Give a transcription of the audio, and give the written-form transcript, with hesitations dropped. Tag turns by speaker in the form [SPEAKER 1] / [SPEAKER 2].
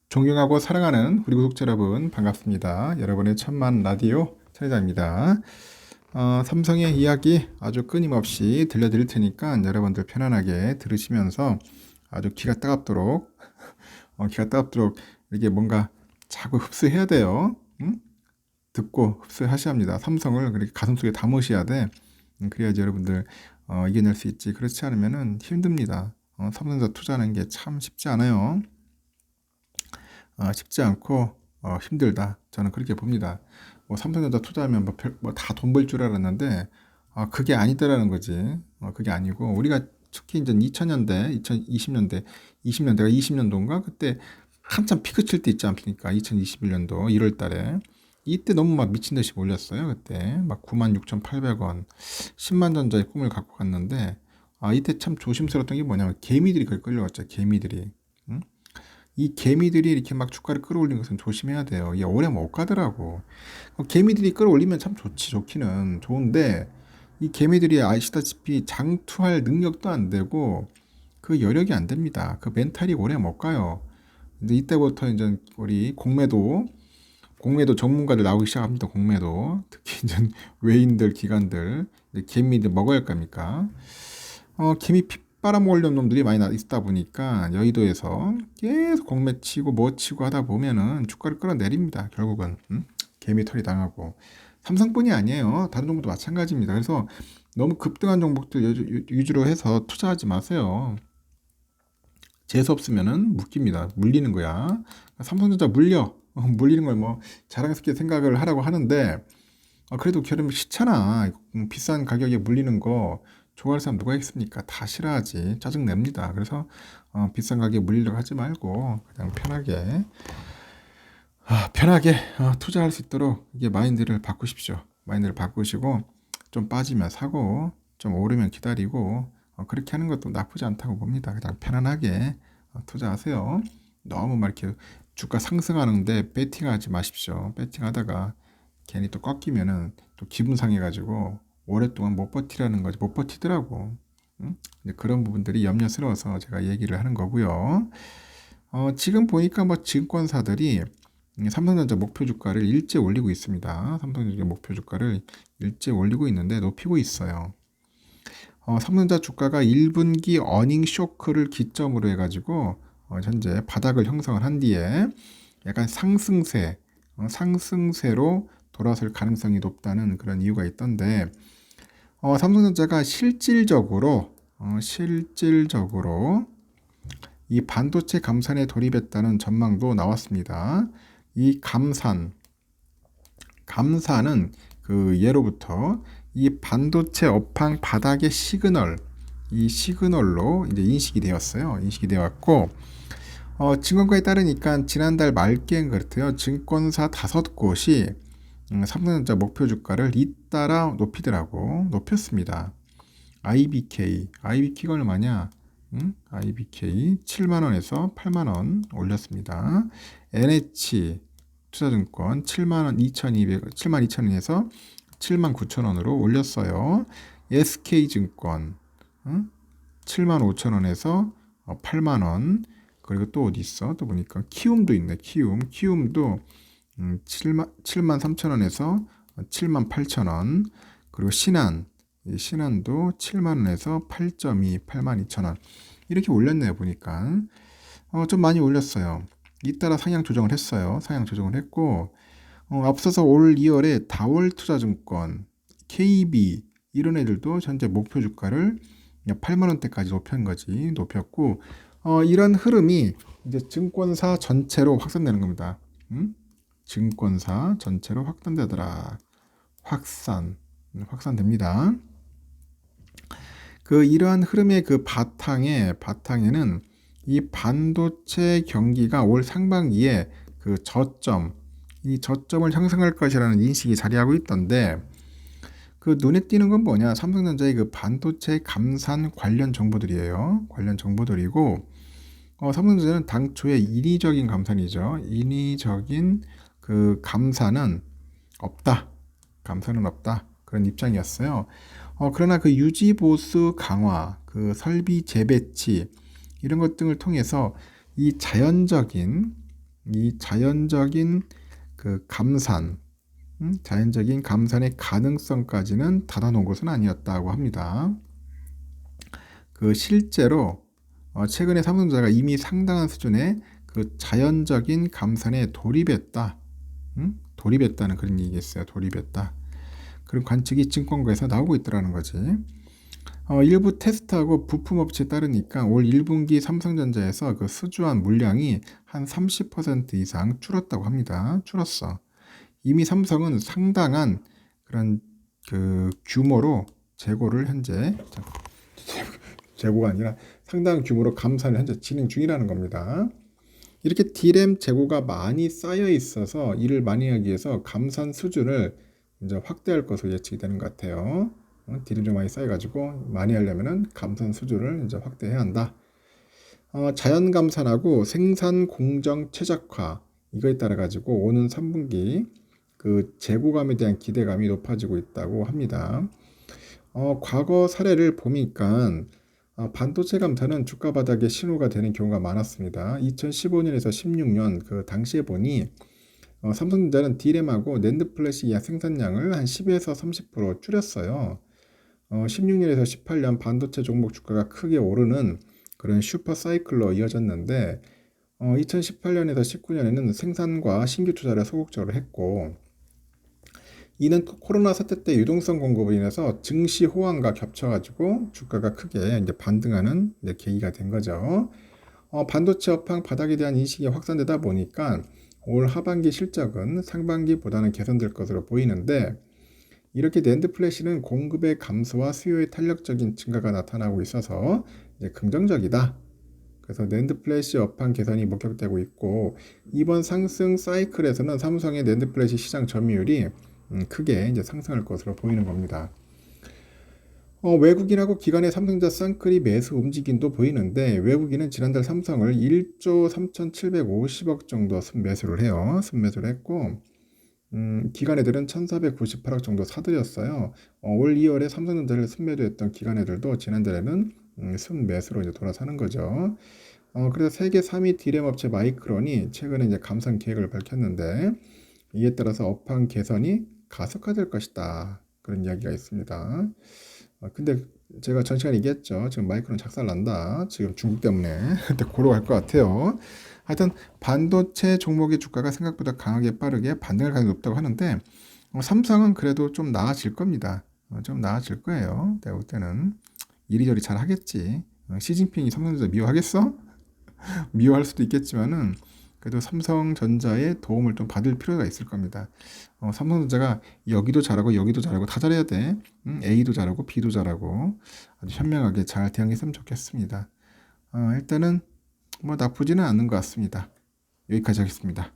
[SPEAKER 1] 존경하고 사랑하는 우리 구독자 여러분 반갑습니다. 여러분의 천만 라디오 천회장입니다. 삼성의 이야기 아주 끊임없이 들려드릴 테니까 여러분들 편안하게 들으시면서 아주 귀가 따갑도록 이렇게 뭔가 자꾸 흡수해야 돼요. 응? 듣고 흡수하셔야 합니다. 삼성을 그렇게 가슴속에 담으셔야 돼. 그래야지 여러분들 이겨낼 수 있지. 그렇지 않으면은 힘듭니다. 삼성전자 투자하는 게 참 쉽지 않아요. 쉽지 않고 힘들다. 저는 그렇게 봅니다. 뭐 삼성전자 투자하면 다 돈 벌 줄 알았는데 그게 아니더라는 거지. 그게 아니고 우리가 특히 이제 2000년대, 2020년대, 20년대가 20년도인가 그때 한참 피크 칠 때 있지 않습니까? 2021년도 1월 달에 이때 너무 막 미친 듯이 몰렸어요. 그때 막 96,800원, 10만 전자의 꿈을 갖고 갔는데 이때 참 조심스러웠던 게 뭐냐면 개미들이 그걸 끌려갔죠. 개미들이. 응? 이 개미들이 이렇게 막 주가를 끌어올리는 것은 조심해야 돼요. 이게 오래 못 가더라고. 개미들이 끌어올리면 참 좋기는 좋은데, 이 개미들이 아시다시피 장투할 능력도 안 되고, 그 여력이 안 됩니다. 그 멘탈이 오래 못 가요. 근데 이때부터 이제 우리 공매도 전문가들 나오기 시작합니다. 공매도. 특히 이제 외인들, 기관들, 개미들 먹어야 할 겁니까? 개미 피 빨아먹으려는 놈들이 많이 있다 보니까 여의도에서 계속 공매 치고 뭐 치고 하다 보면은 주가를 끌어내립니다. 결국은 개미 털이 당하고 삼성뿐이 아니에요. 다른 종목도 마찬가지입니다. 그래서 너무 급등한 종목들 위주로 해서 투자하지 마세요. 재수 없으면은 묶입니다. 물리는 거야. 삼성전자 물리는 걸 뭐 자랑스럽게 생각을 하라고 하는데 그래도 결국 싫잖아. 비싼 가격에 물리는 거 좋아할 사람 누가 있습니까? 다 싫어하지. 짜증냅니다. 그래서 비싼 가격에 물리려고 하지 말고 그냥 편하게 투자할 수 있도록 이게 마인드를 바꾸십시오. 마인드를 바꾸시고 좀 빠지면 사고 좀 오르면 기다리고 그렇게 하는 것도 나쁘지 않다고 봅니다. 그냥 편안하게 투자하세요. 너무 막 이렇게 주가 상승하는데 배팅하지 마십시오. 배팅하다가 괜히 또 꺾이면은 또 기분 상해가지고 오랫동안 못 버티라는 거지. 못 버티더라고. 응? 이제 그런 부분들이 염려스러워서 제가 얘기를 하는 거고요. 지금 보니까 뭐 증권사들이 삼성전자 목표 주가를 일제 올리고 있습니다. 삼성전자 목표 주가를 일제 올리고 있는데 높이고 있어요. 삼성전자 주가가 1분기 어닝 쇼크를 기점으로 해가지고 현재 바닥을 형성을 한 뒤에 약간 상승세로 돌아설 가능성이 높다는 그런 이유가 있던데 삼성전자가 실질적으로 이 반도체 감산에 돌입했다는 전망도 나왔습니다. 이 감산은 그 예로부터 이 반도체 업황 바닥의 이 시그널로 이제 인식이 되었고 증권가에 따르니까 지난달 말기엔 그렇대요. 증권사 5곳이 삼성전자 목표 주가를 잇따라 높였습니다. IBK가 얼마냐? IBK 7만원에서 8만원 올렸습니다. NH 투자증권 7만 2천원에서 7만 9천원으로 올렸어요. SK증권 7만 5천원에서 8만원. 그리고 또 어디 있어? 또 보니까 키움도 있네. 키움도 7만 3천원에서 7만 8천원. 그리고 신한도 7만원에서 8.2, 8만 2천원. 이렇게 올렸네요. 보니까 좀 많이 올렸어요. 잇따라 상향 조정을 했어요. 상향 조정을 했고 앞서서 올 2월에 다월투자증권, KB 이런 애들도 현재 목표 주가를 8만원대까지 높였고 이런 흐름이 이제 증권사 전체로 확산되는 겁니다. 증권사 전체로 확산되더라. 확산됩니다. 이러한 흐름의 바탕에는 이 반도체 경기가 올 상반기에 이 저점을 형성할 것이라는 인식이 자리하고 있던데 눈에 띄는 건 뭐냐? 삼성전자의 반도체 감산 관련 정보들이에요. 관련 정보들이고 삼성전자는 당초에 인위적인 감산이죠. 인위적인 감산은 없다. 그런 입장이었어요. 그러나 유지 보수 강화, 설비 재배치 이런 것 등을 통해서 이 자연적인 이 자연적인 그 감산, 자연적인 감산의 가능성까지는 닫아놓은 것은 아니었다고 합니다. 그 실제로 최근에 삼성전자가 이미 상당한 수준의 그 자연적인 감산에 돌입했다. 돌입했다는 그런 얘기겠어요. 돌입했다. 그런 관측이 증권가에서 나오고 있더라는 거지. 일부 테스트하고 부품업체에 따르니까 올 1분기 삼성전자에서 그 수주한 물량이 한 30% 이상 줄었다고 합니다. 줄었어. 이미 삼성은 상당한 그런 그 규모로 재고를 현재 재고가 아니라 상당한 규모로 감산을 현재 진행 중이라는 겁니다. 이렇게 D램 재고가 많이 쌓여 있어서 일을 많이 하기 위해서 감산 수준을 이제 확대할 것으로 예측이 되는 것 같아요. D램 좀 많이 쌓여가지고 많이 하려면은 감산 수준을 이제 확대해야 한다. 자연 감산하고 생산 공정 최적화 이거에 따라 가지고 오는 3분기 그 재고감에 대한 기대감이 높아지고 있다고 합니다. 과거 사례를 보니까 반도체 감산은 주가 바닥의 신호가 되는 경우가 많았습니다. 2015년에서 16년 그 당시에 보니 삼성전자는 D램하고 낸드 플래시 생산량을 한 10에서 30% 줄였어요. 16년에서 18년 반도체 종목 주가가 크게 오르는 그런 슈퍼 사이클로 이어졌는데 2018년에서 19년에는 생산과 신규 투자를 소극적으로 했고 이는 코로나 사태 때 유동성 공급으로 인해서 증시 호황과 겹쳐가지고 주가가 크게 이제 반등하는 이제 계기가 된 거죠. 반도체 업황 바닥에 대한 인식이 확산되다 보니까 올 하반기 실적은 상반기보다는 개선될 것으로 보이는데 이렇게 낸드 플래시는 공급의 감소와 수요의 탄력적인 증가가 나타나고 있어서 이제 긍정적이다. 그래서 낸드 플래시 업황 개선이 목격되고 있고 이번 상승 사이클에서는 삼성의 낸드 플래시 시장 점유율이 크게 이제 상승할 것으로 보이는 겁니다. 외국인하고 기관의 삼성전자 쌍끌이 매수 움직임도 보이는데 외국인은 지난달 삼성을 1조 3,750억 정도 순매수를 해요. 순매수를 했고 기관 애들은 1,498억 정도 사들였어요. 올 2월에 삼성전자를 순매도했던 기관 애들도 지난달에는 순매수로 이제 돌아서는 거죠. 그래서 세계 3위 D램 업체 마이크론이 최근에 이제 감산 계획을 밝혔는데 이에 따라서 업황 개선이 가속화될 것이다. 그런 이야기가 있습니다. 근데 제가 전 시간에 얘기했죠. 지금 마이크론 작살난다. 지금 중국 때문에. 근데 고로 갈 것 같아요. 하여튼 반도체 종목의 주가가 생각보다 강하게 빠르게 반등할 가능성이 높다고 하는데 삼성은 그래도 좀 나아질 겁니다. 좀 나아질 거예요. 내가 볼 때는 이리저리 잘 하겠지. 시진핑이 삼성전자 미워하겠어? 미워할 수도 있겠지만은 그래도 삼성전자의 도움을 좀 받을 필요가 있을 겁니다. 삼성전자가 여기도 잘하고 여기도 잘하고 다 잘해야 돼. A도 잘하고 B도 잘하고 아주 현명하게 잘 대응했으면 좋겠습니다. 일단은 뭐 나쁘지는 않은 것 같습니다. 여기까지 하겠습니다.